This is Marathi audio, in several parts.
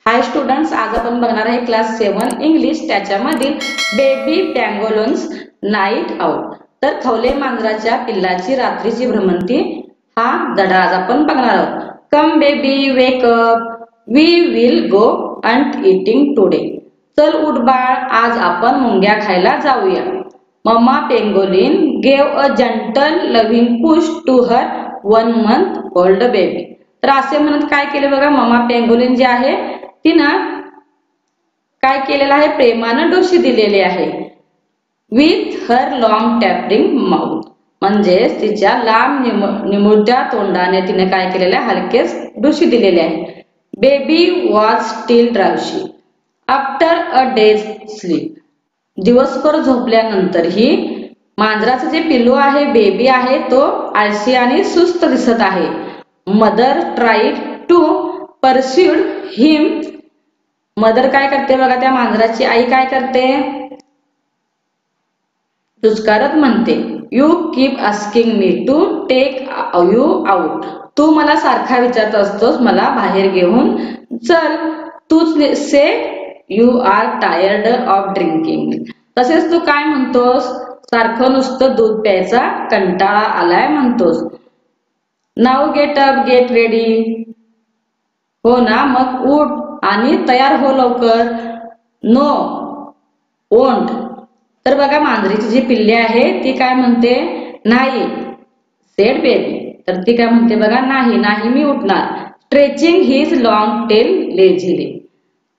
हाय स्टुडंट्स, आज आपण बघणार आहे क्लास 7 इंग्लिश त्याच्यामधील बेबी पँगोलिन्स नाईट आउट. तर खवले मांजराच्या पिल्लाची रात्रीची भ्रमंती हा धडा आज आपण बघणार आहोत. Come baby wake up, we will go ant eating today. चल उठ बाळ, आज आपण मुंग्या खायला जाऊया. Mama pangolin gave a gentle loving push to her 1 month old baby. तर असे म्हणत काय केले बघा, मम्मा पेंगोलिन जे आहे तिनं काय केलेलं आहे, प्रेमानं डोशी दिलेली आहे. With her long tapering mouth, म्हणजे तिच्या लांब निमुळत्या तोंडाने तिने काय केलेलं आहे, हलकेच डोशी दिलेली आहे. Baby was still drowsy after a day's sleep. दिवसभर झोपल्यानंतरही मांजराचं जे पिल्लू आहे, बेबी आहे, तो आळशी आणि सुस्त दिसत आहे. Mother tried to persuade him. Mother काय करते बघा, त्या मांजराची आई काय करते, दुष्कारत म्हणते, you keep asking me to take you out. तू मला सारखा विचारत असतोस मला बाहेर घेऊन चल. तूच say you are tired of drinking. तसेच तू काय म्हणतोस, सारखं नुसतं दूध प्यायचा कंटाळा आलाय म्हणतोस. Now get up get ready. हो ना, मग उठ आणि तयार हो लवकर. No won't. तर बघा मांजरीची जी पिल्ले आहे ती काय म्हणते, नाही. Said baby. तर ती काय म्हणते बघा, नाही नाही मी उठणार. Stretching his long tail lazily.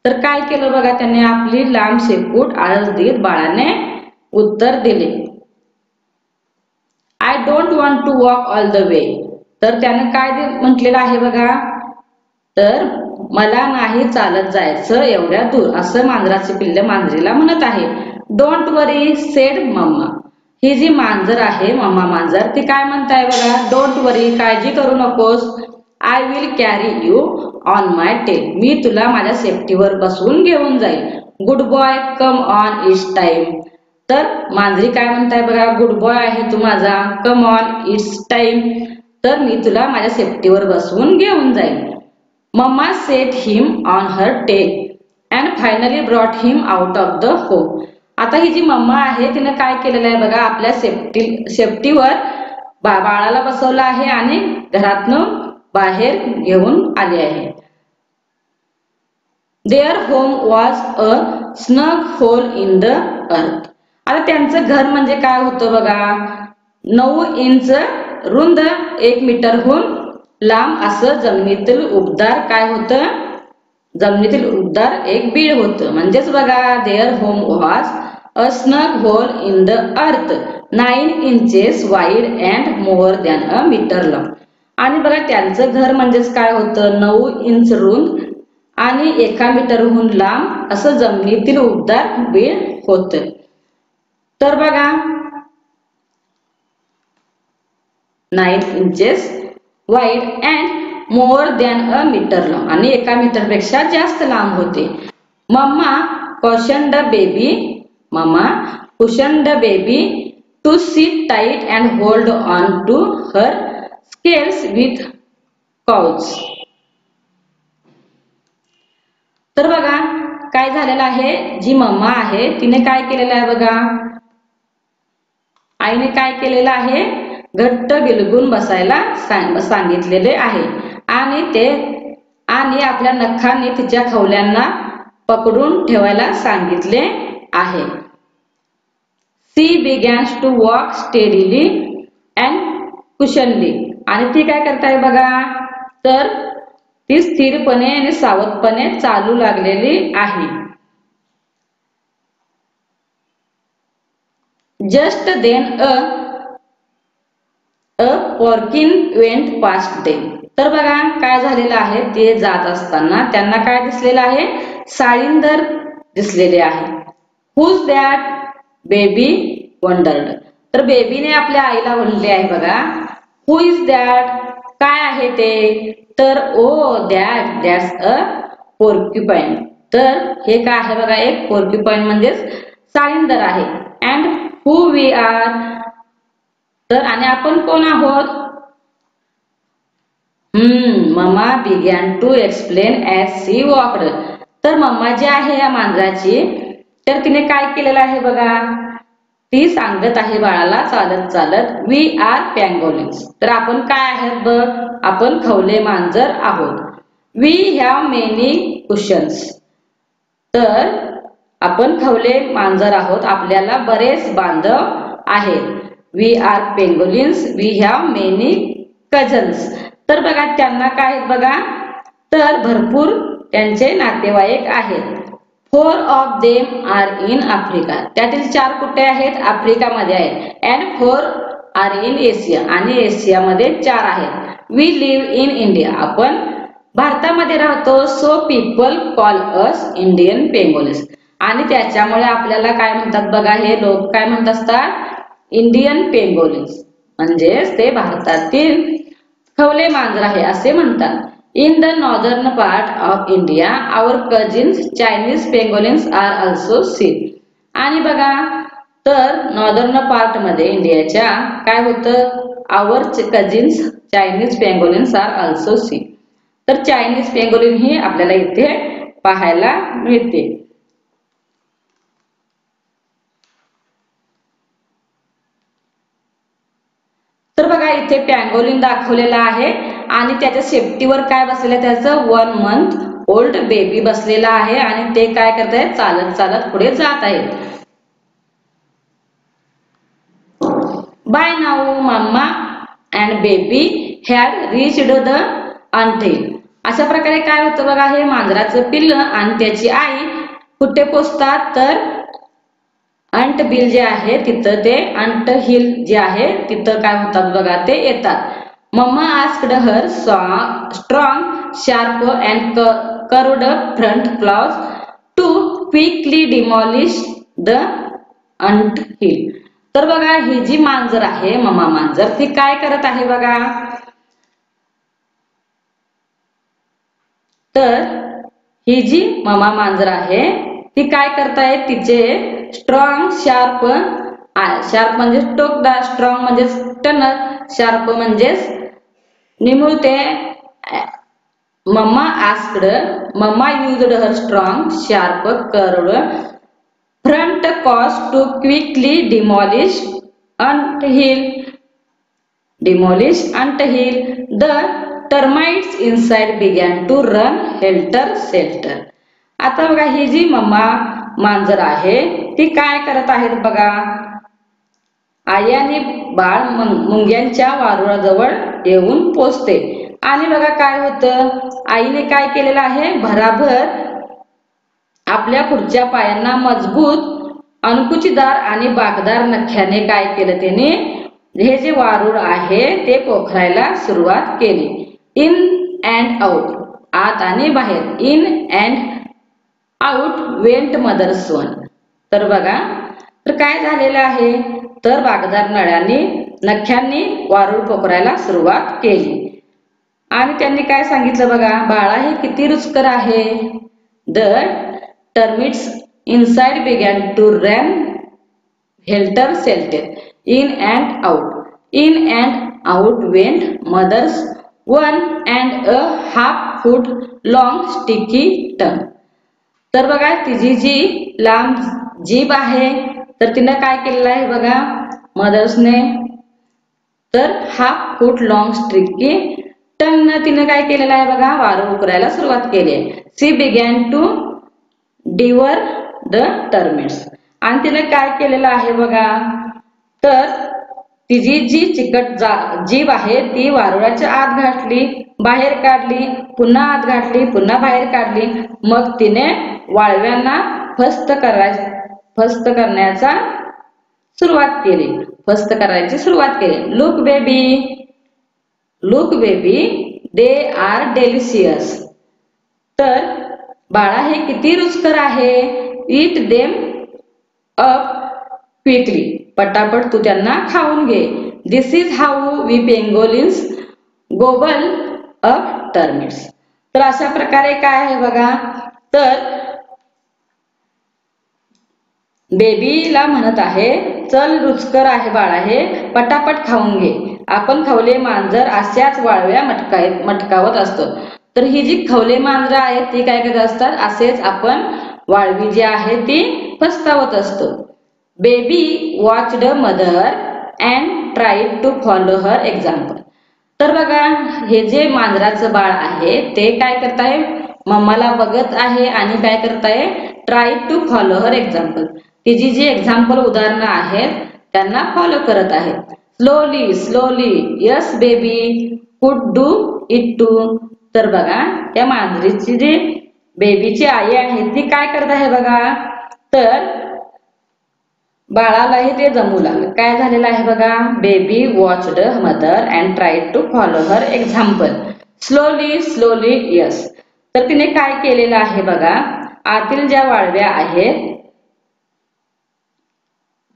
तर काय केलं बघा, त्याने आपली लांब शेपूट आळस देत बाळाने उत्तर दिले, I don't want to walk all the way. तर त्याने काय म्हटलेलं आहे बघा, तर मला नाही चालत जायचं एवढ्या दूर, असं मांजराचे पिल्ले मांजरीला म्हणत आहे. Don't worry said mama. ही जी मांजर आहे मम्मा मांजर, ती काय म्हणताय बघा, डोंट वरी, काळजी करू नकोस. I will carry you on my tail. मी तुला माझ्या सेफ्टीवर बसवून घेऊन जाईल. Good boy come on it's time. तर मांजरी काय म्हणताय बघा, गुड बॉय आहे तू माझा, कम ऑन इट्स टाइम. तर मी तुला माझ्या सेफ्टीवर बसवून घेऊन जाईल. Mama set him on her tail and finally brought him out of the home. आता ही जी मम्मा आहे तिने काय केलेलं आहे बघा, आपल्या सेफ्टीवर बाळाला बसवलं आहे आणि घरातनं बाहेर घेऊन आले आहे. Their home was a snug hole in the earth. आता त्यांचं घर म्हणजे काय होतं बघा, 9 इंच रुंद, 1 मीटरहून लांब असं जमिनीतील उबदार काय होतं, जमिनीतील उबदार एक बीळ होतं. म्हणजेच बघा, their home was a snug hole in the earth 9 inches wide and more than a metre long. आणि बघा त्यांचं घर म्हणजेच काय होतं, 9 इंच रुंद आणि 1 मीटरहून लांब असं जमिनीतील उबदार बीळ होतं. तर बघा 9 inches wide and more than a metre long, आणि 1 मीटरपेक्षा जास्त लांब होते. Mama cautioned the baby. Mama cautioned the baby to sit tight and hold on to her scales with claws. तर बघा काय झालेलं आहे, जी मम्मा आहे तिने काय केलेलं आहे बघा, आईने काय केलेलं आहे, घट्ट बिलगून बसायला सांगितलेले आहे आणि आपल्या नखांनी तिच्या खवल्यांना पकडून ठेवायला सांगितले आहे. She begins to walk steadily and cautiously. आणि ती काय करताय बघा, तर ती स्थिरपणे आणि सावधपणे चालू लागलेली आहे. जस्ट देन अ पॉर्किन वेंट पास्ट देम. तर बघा काय झालेलं आहे, ते जात असताना त्यांना काय दिसलेलं आहे, साळींदर दिसलेले आहे. Who's that baby wondered. तर बेबीने आपल्या आईला म्हणले आहे बघा, हु इज दॅट, काय आहे ते, तर ओ दॅट्स अ पोर्क्युपाइन. तर हे काय आहे बघा, एक पोर्क्युपाइन म्हणजेच साळींदर आहे. And who we are. तर आणि आपण कोण आहोत. Mama began to explain as she walked. तर मम्मा जी आहे या मांजराची, तर तिने काय केलेलं आहे बघा, ती सांगत आहे बाळाला चालत चालत, वी आर पँगोलिन्स. तर आपण काय आहोत बघ, आपण खवले मांजर आहोत. We have many cushions. तर आपण खवले मांजर आहोत, आपल्याला बरेच बांधव आहेत. We are pangolins, we have many cousins. तर बघा त्यांना काय आहेत बघा, तर भरपूर त्यांचे नातेवाईक आहेत. 4 of them are in Africa. त्यातील 4 कुठे आहेत, आफ्रिकामध्ये आहेत. and 4 are in Asia. आणि एशियामध्ये 4 आहेत. we live in India. आपण भारतामध्ये राहतो. so people call us Indian pangolins. आणि त्याच्यामुळे आपल्याला काय म्हणतात बघा, हे लोक काय म्हणत असतात, इंडियन पेंगोलिन्स, म्हणजेच ते भारतातील खवले मांजर आहे असे म्हणतात. In the northern part of India, our cousins Chinese pangolins are also seen. आणि बघा, तर नॉर्दर्न पार्ट मध्ये इंडियाच्या काय होतं, our cousins Chinese pangolins are also seen. तर चायनीज पेंगोलिन ही आपल्याला इथे पाहायला मिळते. तर बघा इथे पँगोलिन दाखवलेला आहे आणि त्याच्या सेफ्टीवर काय बसलेलं आहे, त्याचं 1 month ओल्ड बेबी बसलेला आहे आणि ते काय करत आहेत, चालत चालत पुढे जात आहेत. By now mama and baby had reached the ant hill. अशा प्रकारे काय होतं बघा, हे मांजराचं पिल्ल आणि त्याची आई कुठे पोचतात, तर अंट बिल जे आहे तिथं, ते अंट हिल जे आहे तिथं काय होतात बघा, ते येतात. Mama asked her strong sharp and curved front claws to quickly demolish the ant hill. तर बघा ही जी मांजर आहे, मम्मा मांजर, ती काय करत आहे बघा, तर ही जी मम्मा मांजर आहे ती काय करताय, तिचे स्ट्रॉंग शार्प, शार्प म्हणजे टोकदार, स्ट्रॉंग म्हणजे टणक, शार्प म्हणजे निमुळते. Mama asked, mama used her strong sharp curved front claws to quickly demolish ant hill. The termites inside began to run helter skelter. आता बघा ही जी मम्मा मांजर आहे ती काय करत आहेत बघा, आई आणि बाळ मुंग्यांच्या वारुळाजवळ येऊन पोचते. आणि बघा काय होतं, आईने काय केलेलं आहे, भराभर आपल्या पुढच्या पायांना मजबूत अणकुचीदार आणि बाकदार नख्याने काय केलं, त्याने हे जे वारुळ आहे ते पोखरायला सुरुवात केली. इन अँड आउट, आत आणि बाहेर. In and out went mother सोन. तर बघा, तर काय झालेलं आहे, तर बागदार नख्यांनी वारुळ पोखरायला सुरुवात केली. आणि त्यांनी काय सांगितलं बघा, बाळा हे किती रुचकर आहे. The termites inside began to run helter skelter. In and out went mother's one and a half foot long sticky tongue. तर बघा तिची जी लांब जीभ आहे, तर तिनं काय केलेलं आहे बघा, मदर्सने, तर हाफ फूट लॉंग स्टिकी टंग न तिनं काय केलेलं आहे बघा, वारुळ उकरायला सुरुवात केली आहे. She began to devour the termites. आणि तिने काय केलेलं आहे बघा, तर तिची जी चिकट जीभ आहे ती वारुळाच्या आत घातली, बाहेर काढली, पुन्हा आत घातली, पुन्हा बाहेर काढली. मग तिने वाळव्यांना फस्त करायची सुरुवात केली. Look baby they are delicious. तर बाळा हे किती रुचकर आहे. ईट देम अप क्विकली, पटापट तू त्यांना खाऊन घे. This is how we pangolins gobble up termites. तर अशा प्रकारे काय आहे बघा, तर बेबीला म्हणत आहे, चल रुचकर आहे बाळा हे, पटापट खाऊन घे. आपण खवले मांजर अशाच वाळव्या मटकावत असतो. तर ही जी खवले मांजरं आहेत ती काय करत असतात, असेच आपण वाळवी जी आहे ती फसतावत असतो. Baby watched mother and tried to follow her example. तर बघा हे जे मांजराचं बाळ आहे ते काय करत आहे, मम्माला बघत आहे आणि काय करत आहे, try to follow her example. तिची जी एक्झाम्पल उदाहरणं आहेत त्यांना फॉलो करत आहे. Slowly slowly yes baby could do it too. तर बघा त्या मांजरीची जी बेबीची आई आहे ती काय करत आहे बघा, तर बाळालाही ते जमू लागलं. काय झालेलं आहे बघा, baby watched mother and tried to follow her example slowly slowly yes. तर तिने काय केलेलं आहे बघा, आतील ज्या वाळव्या आहेत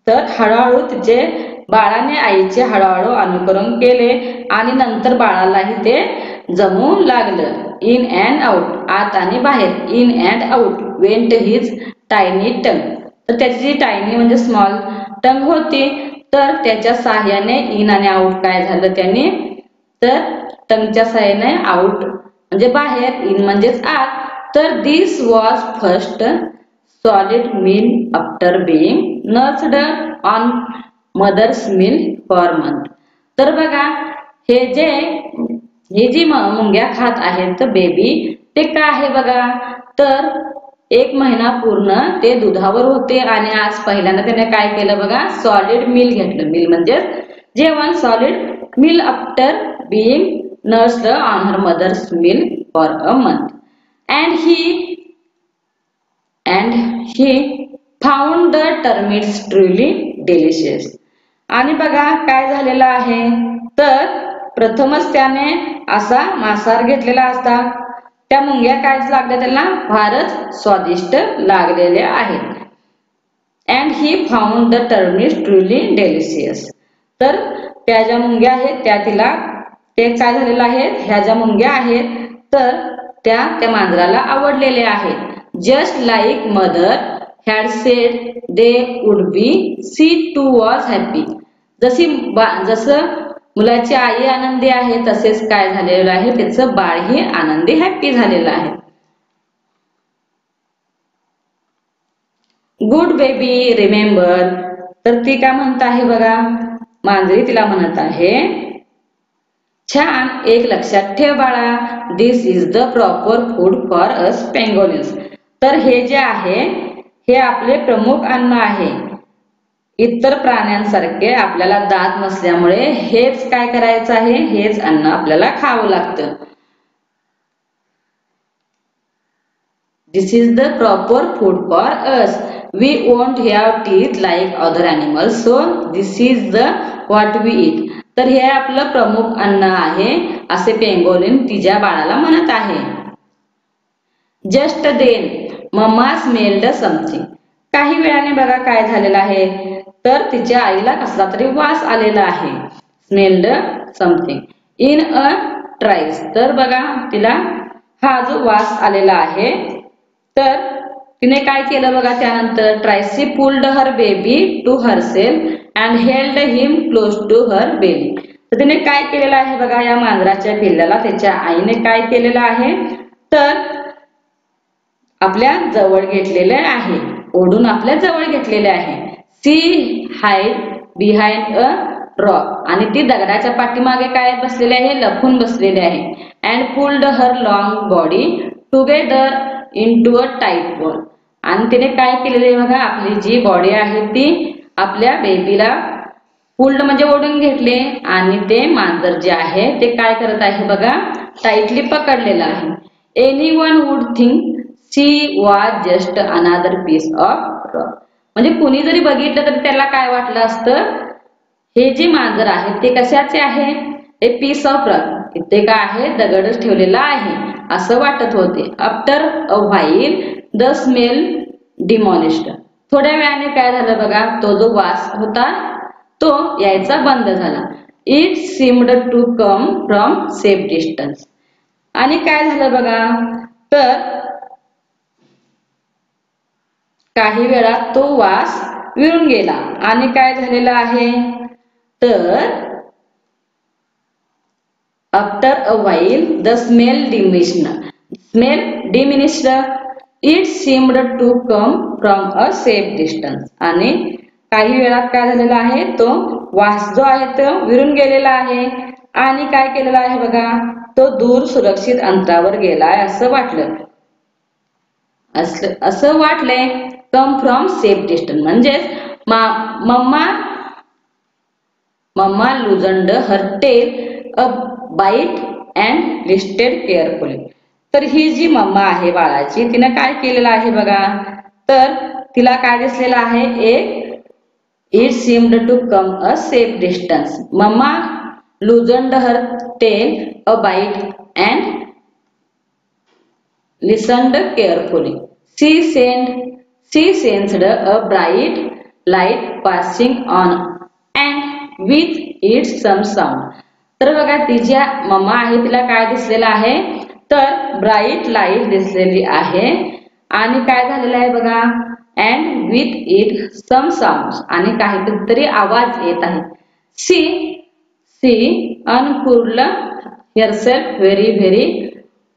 तर हळूहळू तिचे बाळाने आईचे हळूहळू अनुकरण केले आणि नंतर बाळालाही ते जमू लागलं. इन अँड आउट, आत आणि बाहेर. In and out went his tiny tongue. तर त्याची जी टायनी म्हणजे स्मॉल टंग होती तर त्याच्या साह्याने इन आणि आउट काय झालं त्यांनी, तर टंगच्या साह्याने आउट म्हणजे बाहेर, इन म्हणजेच आत. तर this was first solid meal after being nursed on mother's milk for month. तर बघा हे जी मुंग्या खात आहेत बेबी ते काय आहे बघा, तर 1 महिना पूर्ण ते दुधावर होते आणि आज पहिल्यांदा त्याने काय केलं बघा, सॉलिड मिल घेतलं. मिल म्हणजे जेवण, solid meal after being nursed on her mother's milk for a month. And he found the termites truly delicious. आणि बघा काय झालेलं आहे, तर प्रथमच त्याने असा मांसाहार घेतलेला असता. त्या मुंग्या काय लागल्या त्याला, फारच स्वादिष्ट लागलेल्या आहेत. And he found the termites truly delicious. तर त्या ज्या मुंग्या आहेत त्या तिला ते काय झालेलं आहे, ह्या ज्या मुंग्या आहेत तर त्या मांजराला आवडलेल्या आहेत. Just like mother had said they would be, she too was happy. जसं मुलाची आई आनंदी आहे तसेच काय झालेलं आहे, त्याचं बाळही आनंदी हॅपी झालेलं आहे. Good baby remember. तर ती काय म्हणत आहे बघा, मांजरी तिला म्हणत आहे, छान, एक लक्षात ठेव बाळा, this is the proper food for us pangolins. तर हे जे आहे हे आपले प्रमुख अन्न आहे. इतर प्राण्यांसारखे आपल्याला दात नसल्यामुळे हेच काय करायचं आहे, हेच अन्न आपल्याला खावं लागतं. This is the proper food for us. We won't have teeth like other animals, so this is the what we eat. तर हे आपलं प्रमुख अन्न आहे असे पेंगोलिन तिच्या बाळाला म्हणत आहे. Just then mama smelled something. काही वेळाने बघा काय झालेलं आहे, तर तिच्या आईला कसला तरी वास आलेला आहे. स्मेल्ड समथिंग इन अ ट्राईस. तर बघा तिला हा जो वास आलेला आहे तर तिने काय केलं बघा, त्यानंतर Tracy pulled her baby to herself and held him close to her baby. तर तिने काय केलेलं आहे बघा, या मांजराच्या पिल्लाला त्याच्या आईने काय केलेलं आहे, तर आपल्या जवळ घेतलेले आहे, ओढून आपल्या जवळ घेतलेले आहे. She hid behind a rock. आणि ती दगडाच्या पाठीमागे काय बसलेले आहे, लपून बसलेले आहे. And pulled her long body together into a tight ball. आणि तिने काय केलेले बघा, आपली जी बॉडी आहे ती आपल्या बेबीला पुल्ड म्हणजे ओढून घेतले आणि ते मांजर जे आहे ते काय करत आहे बघा, टाईटली पकडलेलं आहे. Anyone would think she was just अनादर पीस ऑफ रॉक. म्हणजे कुणी जरी बघितलं तरी त्याला काय वाटलं असतं, हे जे मांजर आहे ते कशाचे आहे, ए पीस ऑफ रॉक, इथे काय आहे, दगडच ठेवलेला आहे असं वाटत होते. After a while the smell demolished. थोड्या वेळाने काय झालं बघा, तो जो वास होता तो यायचा बंद झाला. It seemed to come from safe distance. आणि काय झालं बघा, तर काही वेळात तो वास विरून गेला आणि काय झालेलं आहे, तर After a while, the smell diminished. It seemed to come from a safe distance. आणि काही वेळात काय झालेला आहे, तो वास जो आहे तो विरून गेलेला आहे आणि काय केलेला आहे बघा, तो दूर सुरक्षित अंतरावर गेलाय असं वाटलं. असं वाटलंय. कम फ्रॉम सेफ डिस्टन्स म्हणजेच mama loosened her tail a bite and listened carefully. तर ही जी मम्मा आहे बाळाची, तिने काय केलेलं आहे बघा, तर तिला काय दिसलेलं आहे, it seemed to come a safe distance. Mama loosened her tail a bite and listened carefully. She sensed a bright light passing on and with it some sound. तर बघा ती जी मम्मा आहे तिला काय दिसलेलं आहे, तर ब्राईट लाईट दिसलेली आहे आणि काय झालेलं आहे बघा, and with it some sounds आणि काहीतरी आवाज येत आहे. She uncooled herself very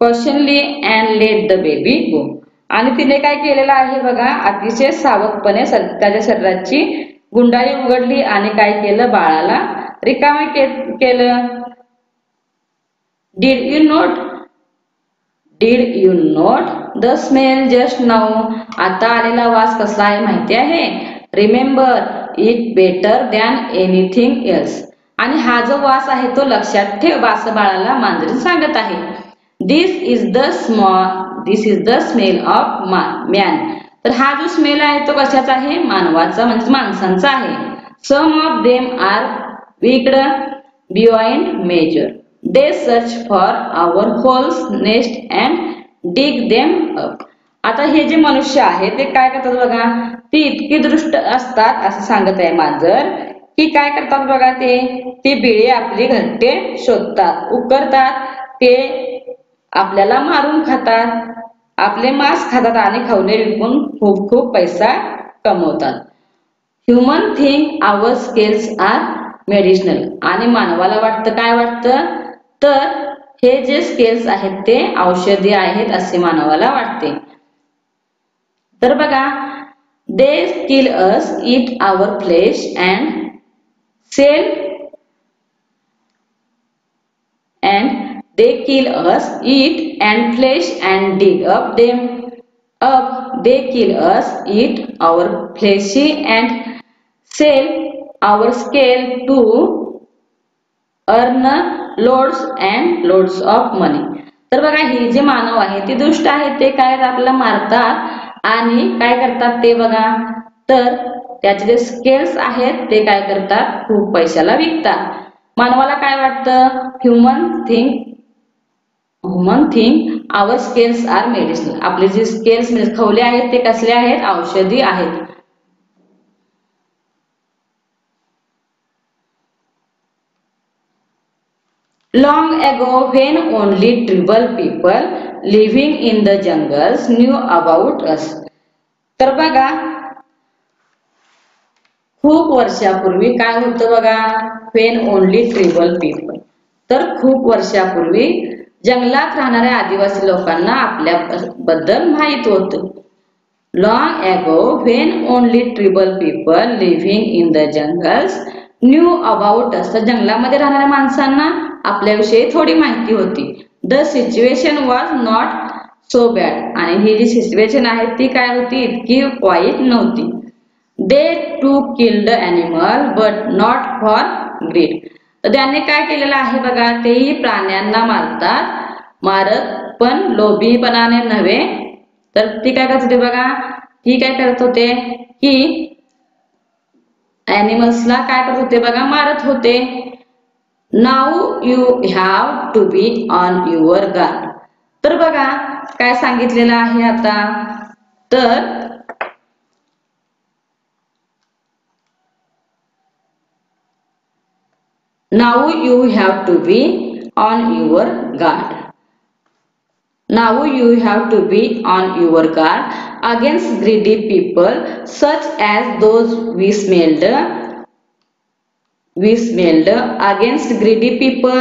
cautiously and let the baby go. आणि तिने काय केलेलं आहे बघा, अतिशय सावधपणे त्याच्या शरीराची गुंडाळी उघडली आणि काय केलं, बाळाला रिकामे केलं. Did you note the smell just now? आता आलेला वास कसला आहे माहिती आहे? Remember it better than anything else. आणि हा जो वास आहे तो लक्षात ठेव, असं बाळाला मांजरीण सांगत आहे. This is the smell of man. तर हा जो स्मेल आहे तो कशाचा आहे, मानवाचा म्हणजे माणसांचा आहे. Some of them are wicked beyond measure. They search for our holes, nest and dig them up. आता हे जे मनुष्य आहे ते काय करतात बघा, ती इतकी दृष्ट असतात असं सांगत आहे मांजर, की काय करतात बघा, ते बिळे आपली घरटे शोधतात, उकरतात, ते आपल्याला मारून खातात, आपले मांस खातात आणि खवले विकून खूप पैसा कमवतात. ह्युमन थिंक आवर स्केल्स आर मेडिसिनल. आणि मानवाला वाटतं, काय वाटतं, तर हे जे स्केल्स आहेत ते औषधी आहेत असे मानवाला वाटते. तर बघा, they kill us, eat our flesh and sell and they kill us, eat and flesh and dig them up. They kill us, eat our flesh and sell our scale to earn loads and loads of money. तर बघा ही जे मानव आहे ती दुष्ट आहे, ते काय आपल्याला मारतात आणि काय करतात ते बघा, तर त्याचे जे स्केल्स आहेत ते काय करतात, खूप पैशाला विकतात. मानवाला काय वाटतं, ह्युमन थिंक आवर स्केल्स आर मेडिसिन. आपले जे स्केल्स म्हणजे खवले आहेत ते कसले आहेत, औषधी आहेत. Long ago, when only tribal people living in the jungles knew about us. तर बघा खूप वर्षापूर्वी काय होतं बघा, when only tribal people. तर खूप वर्षापूर्वी जंगलात राहणाऱ्या आदिवासी लोकांना आपल्याबद्दल माहित होतं. Long ago, when only tribal people living in the jungles knew about us. तर जंगलामध्ये राहणाऱ्या माणसांना आपल्याविषयी थोडी माहिती होती. The situation was not so bad. आणि ही जी सिच्युएशन आहे ती काय होती, इतकी वाईट नव्हती. They too killed animal but not for greed. तर त्याने काय केलेलं आहे बघा, तेही प्राण्यांना मारत पण लोभीपणाने नव्हे. तर ती काय करत होते बघा, ती काय करत होते की ॲनिमल्सला काय करत होते बघा, मारत होते. Now you have to be on your guard. तर बघा काय सांगितलेलं आहे आता, तर now you have to be on your guard. Now you have to be on your guard against greedy people such as those we smelled we smelled against greedy people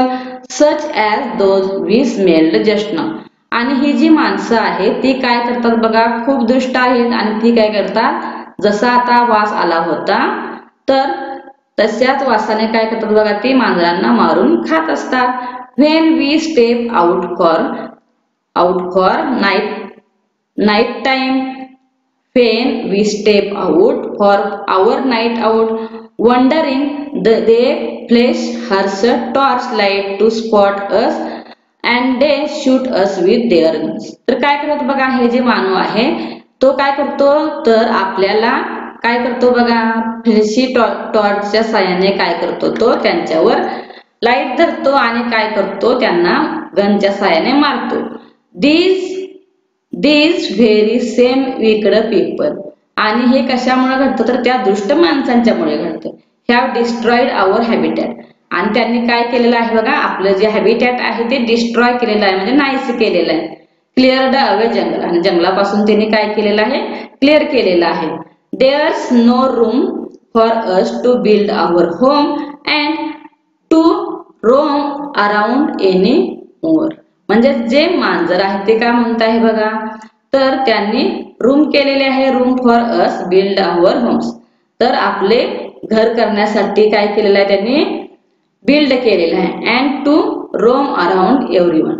such as those we smelled just now. आणि ही जी माणसं आहेत ती काय करतात बघा, खूप दुष्ट आहेत आणि ती काय करतात, जसा आता वास आला होता तर तशाच वासाने काय करतात बघा, ती मांजरांना मारून खात असतात. when we step out for night time, when we step out for our night out wandering, they flash harsh torchlight to spot us and they shoot us with their guns. तर काय करतो बघा, हे जे मानव आहे तो काय करतो तर आपल्याला काय करतो बघा, फ्लॅशी टॉर्चच्या साहाय्याने काय करतो तो त्यांच्यावर लाईट धरतो आणि काय करतो त्यांना गनच्या साहाय्याने मारतो. These very same wicked people, आणि हे कशामुळे घडतं तर त्या दुष्ट माणसांच्यामुळे घडतं. have destroyed our habitat, आणि त्यांनी काय केलेलं आहे बघा, आपलं जे हॅबिटॅट आहे ते डिस्ट्रॉय केलेलं आहे म्हणजे नाहीसे केलेलं आहे. क्लिअर्ड अवे जंगल, आणि जंगलापासून त्यांनी काय केलेलं आहे, क्लिअर केलेलं आहे. there's no room for us to build our home and to roam around any more. म्हणजे जे मांजर आहे ते काय म्हणत आहे बघा, तर त्यांनी रूम केलेले आहे, room for us build our homes, तर आपले घर करण्यासाठी काय केलेलं आहे त्यांनी बिल्ड केलेलं आहे. And to roam around everyone,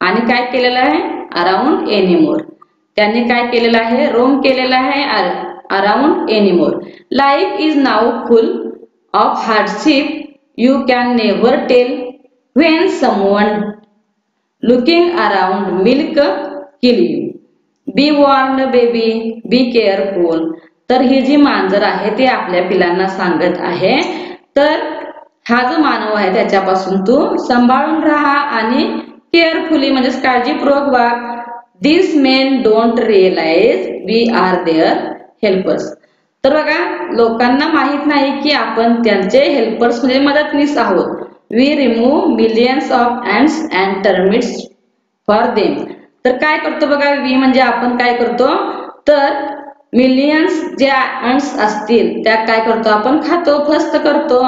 आणि काय केलेलं आहे अराउंड एनी मोर, त्यांनी काय केलेलं आहे रोम केलेलं आहे around any more. Life is now full of hardship, you can never tell when someone looking around milk kill you. Be warned baby, be careful. तर ही जी मांजर आहे ते आपल्या पिलांना सांगत आहे, तर हा जो मानव आहे त्याच्यापासून तू सांभाळून राहा आणि केअरफुली म्हणजे काळजीपूर्वक वाग. This men don't realise we are their helpers. तर बघा, लोकांना माहित नाही की आपण त्यांचे हेल्पर्स म्हणजे मदतनीस आहोत. We remove millions of ants and termites for them. तर काय करतो बघा, वी म्हणजे आपण काय करतो तर मिलियन्स ज्या ants असतील त्या काय करतो आपण खातो, फस्त करतो.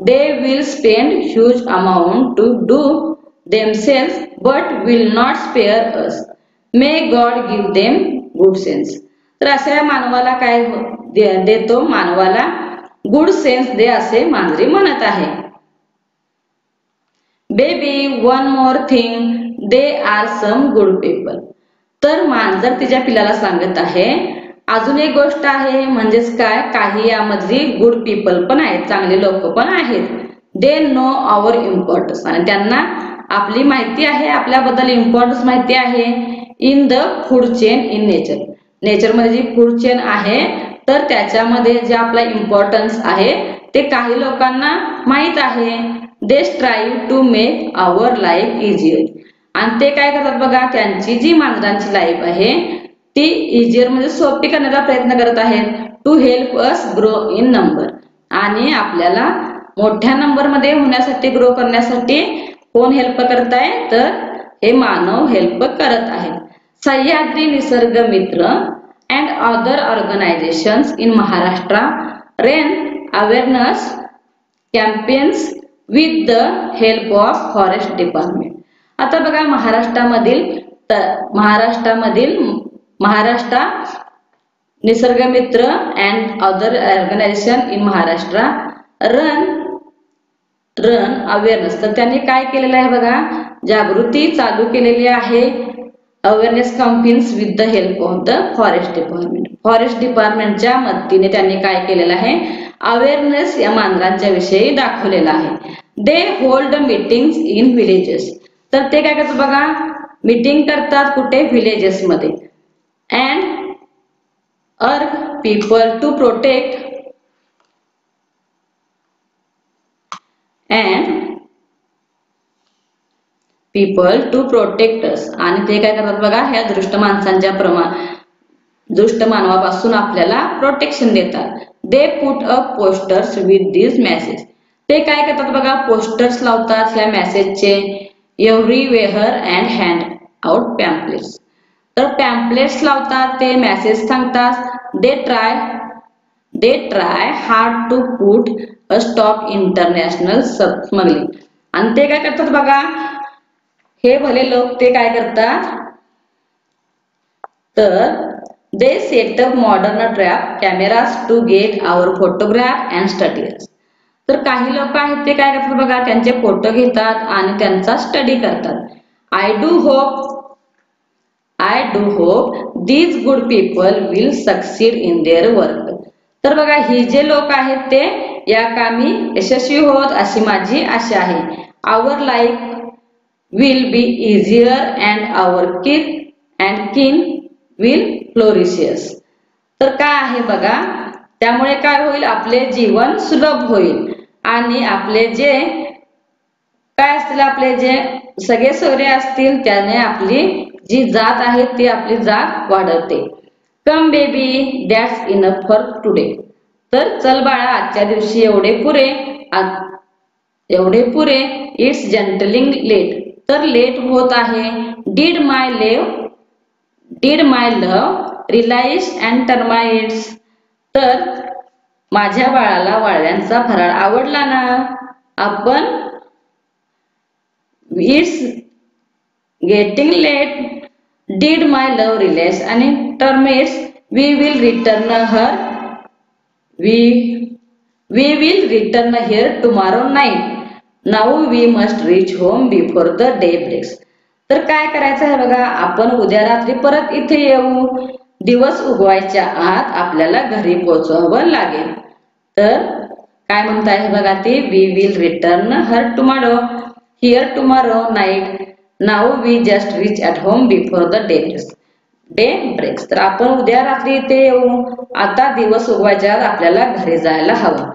They will spend huge amount to do themselves but will not spare us. May God give them good sense. तर अशा मानवाला काय देतो, मानवाला गुड सेन्स दे असे मांजरी म्हणत आहे. Baby one more thing, they are some good people. तर मांजर तिच्या पिलाला सांगत आहे अजून एक गोष्ट आहे, म्हणजेच काय, काही यामधली गुड पीपल पण आहेत, चांगले लोक पण आहेत. दे नो आवर इम्पॉर्टन्स, आणि त्यांना आपली माहिती आहे, आपल्याबद्दल इम्पॉर्टन्स माहिती आहे. In the food chain in nature, नेचरमध्ये जी फूड चेन आहे तर त्याच्यामध्ये जे आपला इम्पॉर्टन्स आहे ते काही लोकांना माहित आहे. They strive to make our life easier, आणि ते काय करतात बघा, त्यांची जी मांजरांची लाईफ आहे ती इझियर म्हणजे सोपी करण्याचा प्रयत्न करत आहेत. To help us grow in number, आणि आपल्याला मोठ्या नंबर मध्ये होण्यासाठी, ग्रो करण्यासाठी कोण हेल्प करत आहे तर हे मानव हेल्प करत आहेत. Sahyadri Nisarg Mitra and other organisations in Maharashtra ran awareness campaigns with the help of forest department. आता बघा, Maharashtra Nisarg Mitra and other organisation in Maharashtra run awareness, तर त्यांनी काय केलेलं आहे बघा, जागृती चालू केलेली आहे. Awareness campaigns with the help of the forest department, forest डिपार्टमेंटच्या मदतीने त्यांनी काय केलेलं आहे, अवेअरनेस या मांजरांच्या विषयी दाखवलेला आहे. They hold meetings in villages, तर ते काय करतात बघा, मीटिंग करतात कुठे, विलेजेस मध्ये. अँड अर्ग पीपल टू प्रोटेक्ट अस, आणि ते काय करतात बघा, ह्या दुष्ट मानवापासून आपल्याला प्रोटेक्शन देतात. They put up posters with this message, ते काय करतात बघा, पोस्टर्स लावतात ह्या मेसेजचे. Everywhere and hand out pamphlets, तर पॅम्पलेट्स लावतात, ते मेसेज सांगतात. They try hard to put stop international smuggling. आणि ते काय करतात बघा, हे भले लोक ते काय करतात तर they set up modern trap cameras to get our photograph and studies. तर काही लोक आहेत ते काय करतात बघा, त्यांचे फोटो घेतात आणि त्यांचा स्टडी करतात. I do hope these good people will succeed in their work. तर बघा, ही जे लोक आहेत ते या कामी यशस्वी होत अशी माझी आशा आहे. Our life will be easier and our kin will फ्लोरिशियस. तर काय आहे बघा, त्यामुळे काय होईल, आपले जीवन सुलभ होईल आणि आपले जे काय असतील, आपले जे सगळे सोयरे असतील त्याने आपली जी जात आहे ती आपली जात वाढवते. Come baby that's enough for today. तर चल बाळा, आजच्या दिवशी एवढे पुरे. It's getting late. तर लेट होत आहे. Did my love relish and termites. तर माझ्या बाळाला वाळव्यांचा फराळ आवडला ना. आपण it's getting late. Did my love relish आणि termites. We will return here tomorrow night. Now we must reach home before the day breaks. तर काय करायचं आहे बघा, आपण उद्या रात्री परत इथे येऊ. दिवस उगवायच्या आत आपल्याला घरी पोहोचावं लागेल. तर काय म्हणता आहे बघा ते, we will return here tomorrow night. Now we just reach at home before the day breaks. तर आपण उद्या रात्री इथे येऊ. आता दिवस उगवायच्या आत आपल्याला घरी जायला हवं.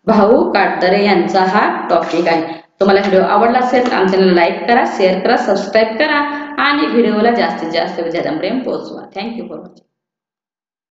भाऊ काटदरे यांचा हा टॉपिक आहे. तुम्हाला व्हिडिओ आवडला असेल तर आमच्या चॅनलला लाईक करा, शेअर करा, सबस्क्राईब करा आणि व्हिडिओला जास्तीत जास्त विद्यार्थ्यांपर्यंत पोहोचवा. Thank you for watching.